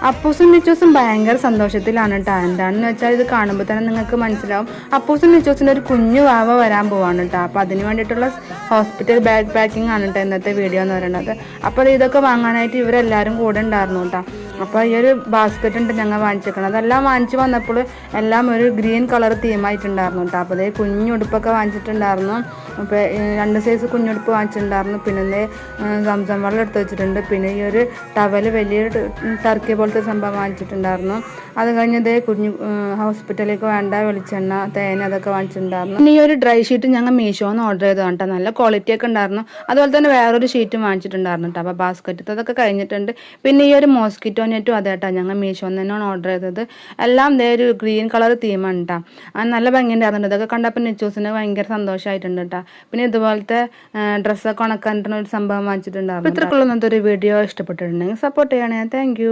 അപ്പൂസും നിച്ചൂസും ഭയങ്കര സന്തോഷത്തിലാണ് കേട്ടോ. എന്താണെന്ന് വെച്ചാൽ ഇത് കാണുമ്പോൾ തന്നെ നിങ്ങൾക്ക് മനസ്സിലാവും. അപ്പൂസും നിച്ചൂസിൻ്റെ ഒരു കുഞ്ഞു വാവ വരാൻ പോവാണ് കേട്ടോ. അപ്പോൾ അതിന് വേണ്ടിയിട്ടുള്ള ഹോസ്പിറ്റൽ ബാഗ് പാക്കിംഗ് ആണ് കേട്ടോ ഇന്നത്തെ വീഡിയോ എന്ന് പറയുന്നത്. അപ്പോൾ ഇതൊക്കെ വാങ്ങാനായിട്ട് ഇവരെല്ലാവരും കൂടെ ഉണ്ടായിരുന്നു കേട്ടോ. അപ്പോൾ ഈ ഒരു ബാസ്ക്കറ്റ് ഉണ്ട് ഞങ്ങൾ വാങ്ങിച്ചേക്കണം. അതെല്ലാം വാങ്ങിച്ച് വന്നപ്പോൾ എല്ലാം ഒരു ഗ്രീൻ കളർ തീമായിട്ടുണ്ടായിരുന്നു കേട്ടോ. അപ്പോൾ അതേ കുഞ്ഞുടുപ്പൊക്കെ വാങ്ങിച്ചിട്ടുണ്ടായിരുന്നു. അപ്പോൾ 2 സൈസ് കുഞ്ഞുടുപ്പ് വാങ്ങിച്ചിട്ടുണ്ടായിരുന്നു. പിന്നെ സംസം വെള്ളം എടുത്ത് വെച്ചിട്ടുണ്ട്. പിന്നെ ഈ ഒരു ടവല് വലിയൊരു ടർക്കി പോലത്തെ സംഭവം വാങ്ങിച്ചിട്ടുണ്ടായിരുന്നു. അത് കഴിഞ്ഞ് ഇതേ ഹോസ്പിറ്റലിലേക്ക് വേണ്ട വെളിച്ചെണ്ണ, തേന അതൊക്കെ വാങ്ങിച്ചിട്ടുണ്ടായിരുന്നു. പിന്നെ ഈ ഒരു ഡ്രൈ ഷീറ്റ് ഞങ്ങൾ മീഷോന്ന് ഓർഡർ ചെയ്തതാണ് കേട്ടോ. നല്ല ക്വാളിറ്റി ഒക്കെ ഉണ്ടായിരുന്നു. അതുപോലെ തന്നെ വേറൊരു ഷീറ്റും വാങ്ങിച്ചിട്ടുണ്ടായിരുന്നു കേട്ടോ. അപ്പോൾ ബാസ്ക്കറ്റ് അതൊക്കെ കഴിഞ്ഞിട്ടുണ്ട്. പിന്നെ ഈ ഒരു മോസ്കിറ്റോ നെറ്റും അതേ കേട്ടോ ഞങ്ങൾ മീഷോന്ന് തന്നെയാണ് ഓർഡർ ചെയ്തത്. എല്ലാം ഇതേ ഒരു ഗ്രീൻ കളർ തീമാണ് കേട്ടോ. നല്ല ഭംഗിയുണ്ടായിരുന്നു. ഇതൊക്കെ കണ്ടപ്പോൾ നിച്ചൂസിന് ഭയങ്കര സന്തോഷമായിട്ടുണ്ട് കേട്ടോ. പിന്നെ ഇതുപോലത്തെ ഡ്രസ്സൊക്കെ ഉണക്കാനിട്ടുള്ള ഒരു സംഭവം വാങ്ങിച്ചിട്ടുണ്ടായിരുന്നു. ഇത്രക്കുള്ള ഇന്നത്തെ ഒരു വീഡിയോ ഇഷ്ടപ്പെട്ടിട്ടുണ്ടെങ്കിൽ സപ്പോർട്ട് ചെയ്യണേ. താങ്ക്